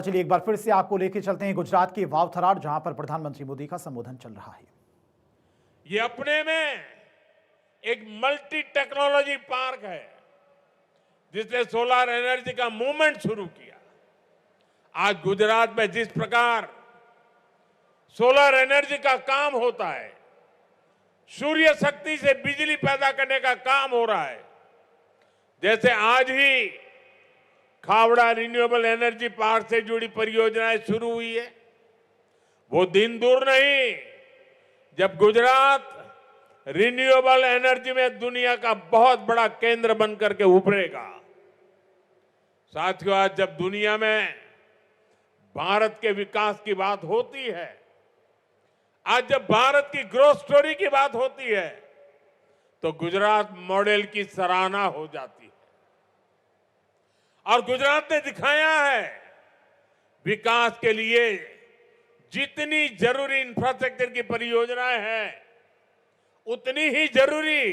चलिए एक बार फिर से आपको लेके चलते हैं गुजरात के वावथराड, जहां पर प्रधानमंत्री मोदी का संबोधन चल रहा है। ये अपने में एक मल्टी टेक्नोलॉजी पार्क है जिसने सोलर एनर्जी का मूवमेंट शुरू किया। आज गुजरात में जिस प्रकार सोलर एनर्जी का काम होता है, सूर्य शक्ति से बिजली पैदा करने का काम हो रहा है, जैसे आज ही खावड़ा रिन्यूएबल एनर्जी पार्क से जुड़ी परियोजनाएं शुरू हुई है, वो दिन दूर नहीं जब गुजरात रिन्यूएबल एनर्जी में दुनिया का बहुत बड़ा केंद्र बनकर के उभरेगा। साथियों, आज जब दुनिया में भारत के विकास की बात होती है, आज जब भारत की ग्रोथ स्टोरी की बात होती है, तो गुजरात मॉडल की सराहना हो जाती है। और गुजरात ने दिखाया है विकास के लिए जितनी जरूरी इंफ्रास्ट्रक्चर की परियोजनाएं हैं, उतनी ही जरूरी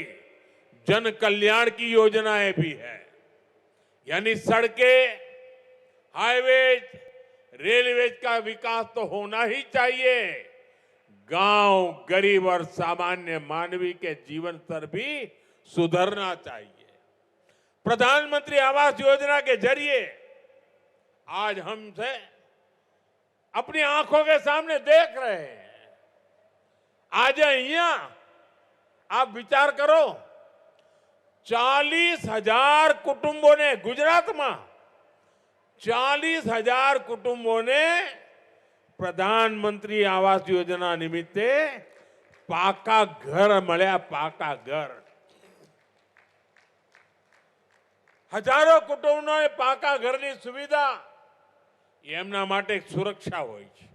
जन कल्याण की योजनाएं भी है। यानी सड़कें, हाईवेज, रेलवेज का विकास तो होना ही चाहिए, गांव, गरीब और सामान्य मानवी के जीवन स्तर भी सुधरना चाहिए। प्रधानमंत्री आवास योजना के जरिए आज हमसे अपनी आंखों के सामने देख रहे हैं। आज यहां आप विचार करो, 40,000 कुटुंबों ने, गुजरात में 40,000 कुटुंबों ने प्रधानमंत्री आवास योजना निमित्ते पाका घर મળ્યા। पाका घर हजारों कुटुंबों पाका घरनी सुविधा एमना માટે એક સુરક્ષા હોય છે,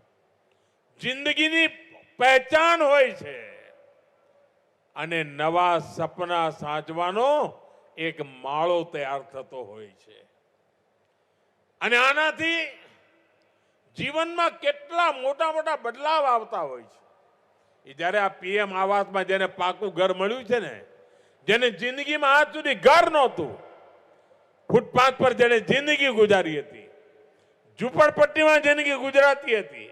જિંદગીની પહેચાન હોય છે અને નવા સપના સાચવાનો એક માળો તૈયાર થતો હોય છે। અને આનાથી જીવનમાં કેટલા મોટા મોટા બદલાવ આવતા હોય છે। એ જ્યારે આ પીએમ આવાસમાં જેને પાકું ઘર મળ્યું છે ને, જેને જિંદગીમાં આજ સુધી ઘર નહોતું, ફૂટપાથ પર જેને જિંદગી ગુજારી હતી, ઝૂંપડપટ્ટીમાં જિંદગી ગુજરાતી હતી,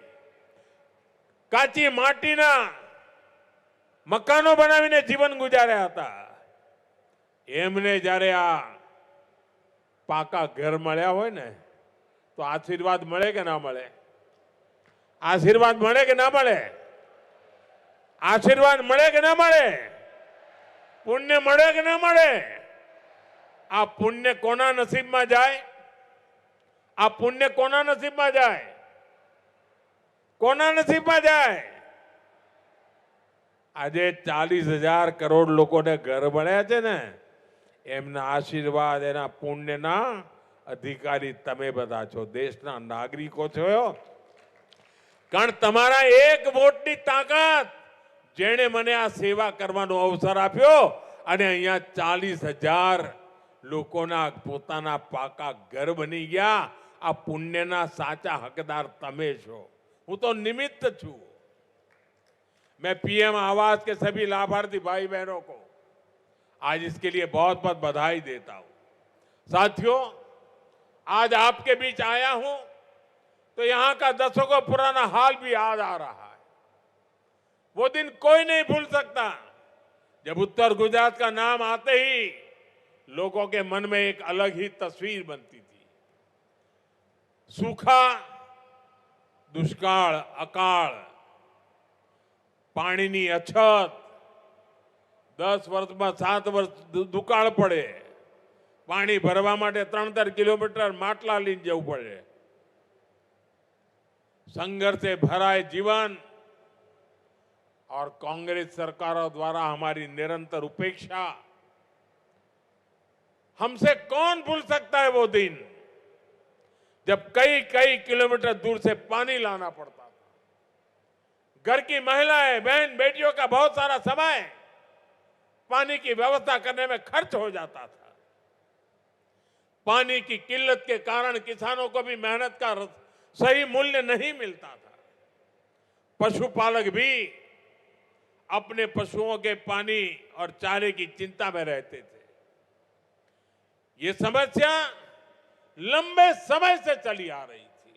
કાચી માટીના મકાનો બનાવીને જીવન ગુજાર્યા હતા, એમને જ્યારે આ પાકા ઘર મળ્યા હોય ને, તો આશીર્વાદ મળે કે ના મળે? આશીર્વાદ મળે કે ના મળે? આશીર્વાદ મળે કે ના મળે? પુણ્ય મળે કે ના મળે? આ પુણ્ય કોના નસીબમાં જાય? આ પુણ્ય કોના નસીબમાં જાય? કોના નસીબમાં જાય? આજે 40,000 કરોડ લોકોને ઘર મળ્યા છે ને, એમના આશીર્વાદ, એના પુણ્યના અધિકારી તમે બધા છો, દેશના નાગરિકો છો। કારણ તમારા એક વોટની તાકાત જેણે મને આ સેવા કરવાનો અવસર આપ્યો અને અહીંયા 40,000 લોકોના પોતાના પાકા ઘર બની ગયા। આ પુણ્યના સાચા હકદાર તમે છો, હું તો નિમિત્ત છું। मैं पीएम आवास के सभी लाभार्थी भाई बहनों को आज इसके लिए बहुत बहुत बधाई देता हूं। साथियों, आज आपके बीच आया हूं तो यहां का दशकों पुराना हाल भी याद आ रहा है। वो दिन कोई नहीं भूल सकता जब उत्तर गुजरात का नाम आते ही लोगों के मन में एक अलग ही तस्वीर बनती थी। सूखा, दुष्काळ, अकाळ, पाणीनी अछत, 10 વર્ષમાં 7 વર્ષ દુકાળ પડે, પાણી ભરવા માટે 3-3 કિલોમીટર માટલા લઈને જવું પડે, संघर्ष से भराए जीवन और कांग्रेस सरकारों द्वारा हमारी निरंतर उपेक्षा, हमसे कौन भूल सकता है वो दिन जब कई कई किलोमीटर दूर से पानी लाना पड़ता था। घर की महिलाएं, बहन बेटियों का बहुत सारा समय पानी की व्यवस्था करने में खर्च हो जाता था। पानी की किल्लत के कारण किसानों को भी मेहनत का सही मूल्य नहीं मिलता था। पशुपालक भी अपने पशुओं के पानी और चारे की चिंता में रहते थे। ये समस्या लंबे समय से चली आ रही थी।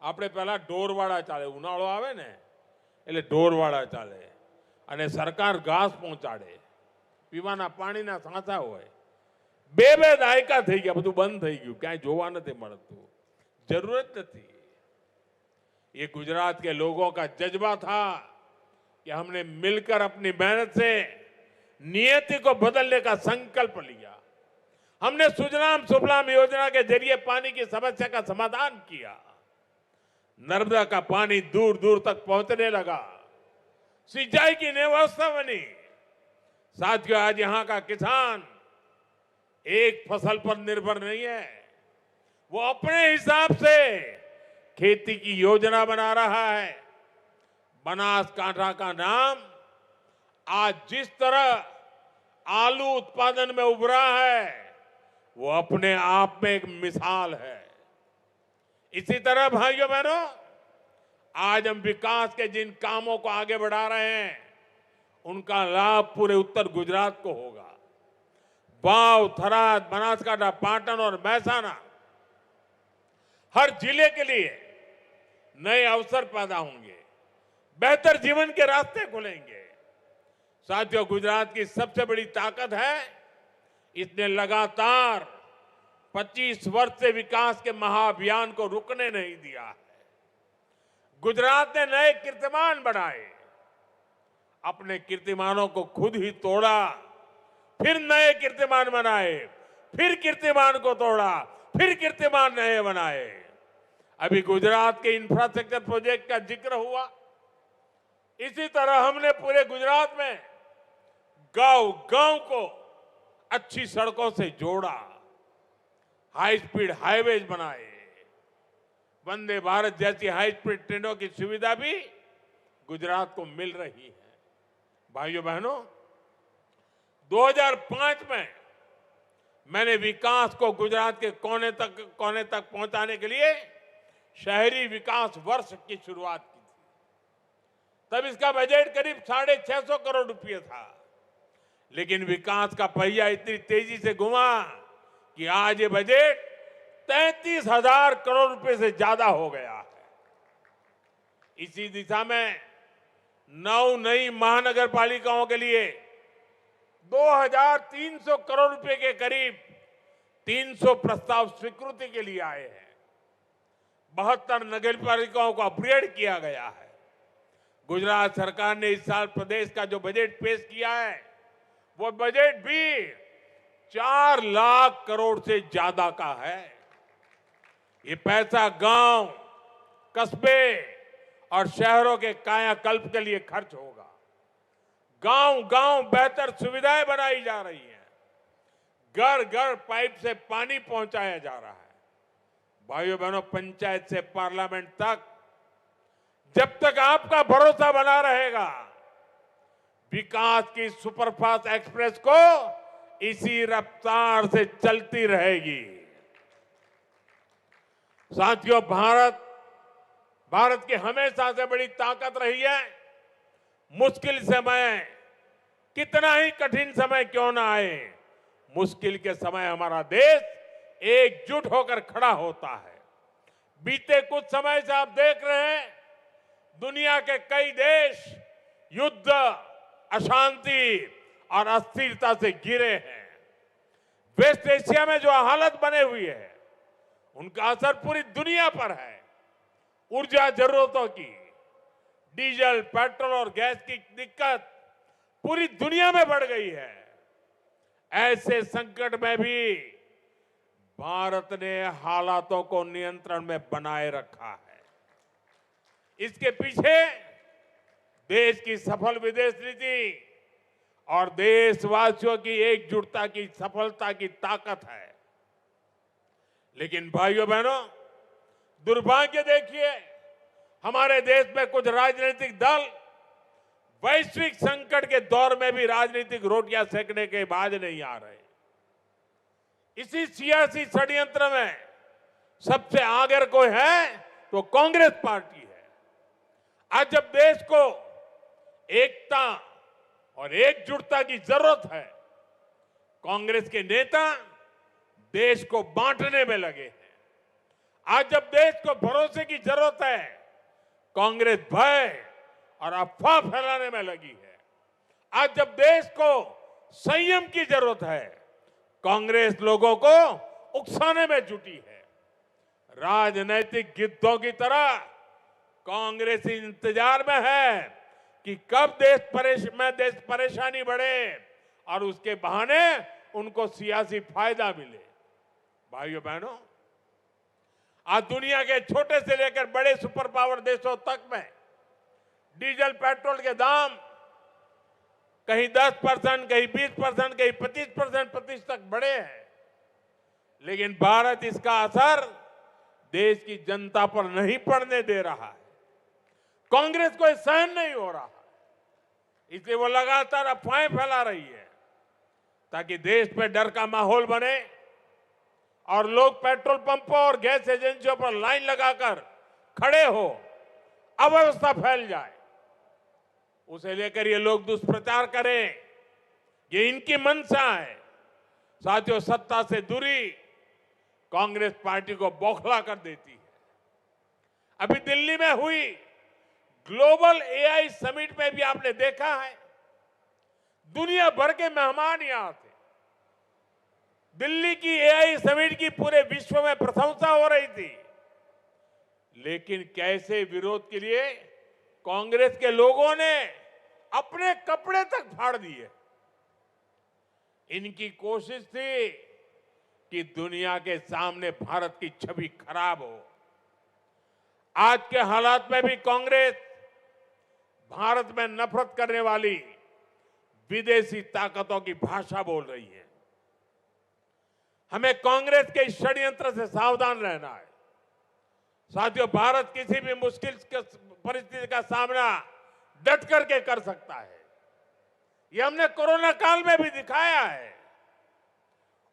આપણે પહેલા ઢોરવાળા ચાલે, ઉનાળો આવે ને એટલે ઢોરવાળા ચાલે અને સરકાર ઘાસ પહોંચાડે, પીવાના પાણીના સાંચા હોય. બે દાયકા થઈ ગયા, બધું બંધ થઈ ગયું, ક્યાંય જોવા નથી મળતું. जरूरत नहीं. ये गुजरात के लोगों का जज्बा था कि हमने मिलकर अपनी मेहनत से नियति को बदलने का संकल्प लिया. हमने सुजलाम सुफलाम योजना के जरिए पानी की समस्या का समाधान किया. नर्मदा का पानी दूर दूर तक पहुंचने लगा. सिंचाई की व्यवस्था बनी. साथियों, आज यहां का किसान एक फसल पर निर्भर नहीं है, वो अपने हिसाब से खेती की योजना बना रहा है. बनासकांठा का नाम आज जिस तरह आलू उत्पादन में उभरा है, वो अपने आप में एक मिसाल है. इसी तरह भाइयों बहनों, आज हम विकास के जिन कामों को आगे बढ़ा रहे हैं, उनका लाभ पूरे उत्तर गुजरात को होगा. वाव, थराद, बनासकांठा, पाटन और महसाना, हर जिले के लिए नए अवसर पैदा होंगे, बेहतर जीवन के रास्ते खुलेंगे. साथियों, गुजरात की सबसे बड़ी ताकत है, इसने लगातार 25 वर्ष से विकास के महाअभियान को रुकने नहीं दिया है. गुजरात ने नए कीर्तिमान बनाए, अपने कीर्तिमानों को खुद ही तोड़ा, फिर नए कीर्तिमान बनाए, फिर कीर्तिमान को तोड़ा, फिर कीर्तिमान नए बनाए. अभी गुजरात के इंफ्रास्ट्रक्चर प्रोजेक्ट का जिक्र हुआ. इसी तरह हमने पूरे गुजरात में गांव गांव को अच्छी सड़कों से जोड़ा, हाई स्पीड हाईवेज बनाए, वंदे भारत जैसी हाई स्पीड ट्रेनों की सुविधा भी गुजरात को मिल रही है. भाइयों बहनों, 2005 में मैंने विकास को गुजरात के कोने तक पहुंचाने के लिए शहरी विकास वर्ष की शुरुआत की थी. तब इसका बजट करीब 650 करोड़ रुपए था. लेकिन विकास का पहिया इतनी तेजी से घुमा कि आज ये बजट 33,000 करोड़ रुपए से ज्यादा हो गया है. इसी दिशा में 9 नई महानगर पालिकाओं के लिए 2,300 करोड़ रुपए के करीब 300 प्रस्ताव स्वीकृति के लिए आए हैं. 72 नगर पालिकाओं को अपग्रेड किया गया है. गुजरात सरकार ने इस साल प्रदेश का जो बजट पेश किया है, वो बजट भी 4 लाख करोड़ से ज्यादा का है. ये पैसा गांव, कस्बे और शहरों के कायाकल्प के लिए खर्च होगा. गांव गांव बेहतर सुविधाएं बनाई जा रही हैं, घर घर पाइप से पानी पहुंचाया जा रहा है. भाइयों बहनों, पंचायत से पार्लियामेंट तक जब तक आपका भरोसा बना रहेगा, विकास की सुपरफास्ट एक्सप्रेस को इसी रफ्तार से चलती रहेगी. साथियों, भारत की हमेशा से बड़ी ताकत रही है, मुश्किल समय, कितना ही कठिन समय क्यों ना आए, मुश्किल के समय हमारा देश एकजुट होकर खड़ा होता है. बीते कुछ समय से आप देख रहे हैं, दुनिया के कई देश युद्ध, अशांति और अस्थिरता से घिरे हैं. वेस्ट एशिया में जो हालत बने हुई है, उनका असर पूरी दुनिया पर है. ऊर्जा जरूरतों की, डीजल, पेट्रोल और गैस की दिक्कत पूरी दुनिया में बढ़ गई है. ऐसे संकट में भी भारत ने हालातों को नियंत्रण में बनाए रखा है. इसके पीछे देश की सफल विदेश नीति और देशवासियों की एकजुटता की सफलता की ताकत है. लेकिन भाइयों बहनों, दुर्भाग्य देखिए, हमारे देश में कुछ राजनीतिक दल वैश्विक संकट के दौर में भी राजनीतिक रोटियां सेकने के बाद नहीं आ रहे. इसी सियासी षड्यंत्र में सबसे आगे कोई है तो कांग्रेस पार्टी है. आज जब देश को एकता और एकजुटता की जरूरत है, कांग्रेस के नेता देश को बांटने में लगे हैं. आज जब देश को भरोसे की जरूरत जरूरत है, कांग्रेस भय और अफवाह फैलाने में लगी है। आज जब देश को संयम की जरूरत है, कांग्रेस लोगों को उकसाने में जुटी है। राजनैतिक गिद्धों की तरह कांग्रेस इंतजार में है कि कब देश परेशानी बढ़े और उसके बहाने उनको सियासी फायदा मिले। भाइयों बहनों, आज दुनिया के छोटे से लेकर बड़े सुपर पावर देशों तक में डीजल पेट्रोल के दाम कहीं 10%, कहीं 20%, कहीं 25% तक बढ़े हैं। लेकिन भारत इसका असर देश की जनता पर नहीं पड़ने दे रहा है। कांग्रेस को सहन नहीं हो रहा, इसलिए वो लगातार अफवाहें फैला रही है ताकि देश में डर का माहौल बने और लोग पेट्रोल पंपों और गैस एजेंसियों पर लाइन लगाकर खड़े हो, अव्यवस्था फैल जाए। उसे लेकर ये लोग दुष्प्रचार करें, ये इनकी मंशा है। साथियों, सत्ता से दूरी कांग्रेस पार्टी को बौखला कर देती है। अभी दिल्ली में हुई ग्लोबल एआई समिट में भी आपने देखा है, दुनिया भर के मेहमान यहां थे। दिल्ली की एआई समिट की पूरे विश्व में प्रशंसा हो रही थी, लेकिन कैसे विरोध के लिए कांग्रेस के लोगों ने अपने कपड़े तक फाड़ दिए। इनकी कोशिश थी कि दुनिया के सामने भारत की छवि खराब हो। आज के हालात में भी कांग्रेस भारत में नफरत करने वाली विदेशी ताकतों की भाषा बोल रही है। हमें कांग्रेस के इस षड्यंत्र से सावधान रहना है। साथियों, भारत किसी भी मुश्किल परिस्थिति का सामना डट करके कर सकता है। ये हमने कोरोना काल में भी दिखाया है।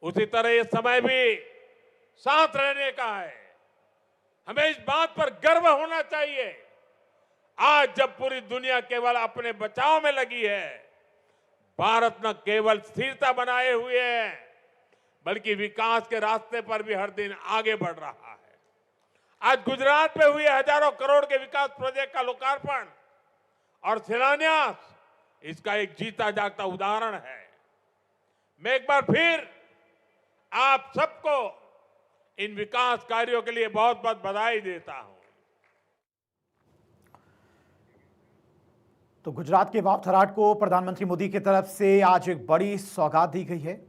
उसी तरह ये समय भी साथ रहने का है। हमें इस बात पर गर्व होना चाहिए, आज जब पूरी दुनिया केवल अपने बचाव में लगी है, भारत न केवल स्थिरता बनाए हुए है, बल्कि विकास के रास्ते पर भी हर दिन आगे बढ़ रहा है। आज गुजरात में हुए हजारों करोड़ के विकास प्रोजेक्ट का लोकार्पण और शिलान्यास इसका एक जीता जागता उदाहरण है। मैं एक बार फिर आप सबको इन विकास कार्यों के लिए बहुत बहुत बधाई देता हूं। तो गुजरात के वाव थराद को प्रधानमंत्री मोदी की तरफ से आज एक बड़ी सौगात दी गई है।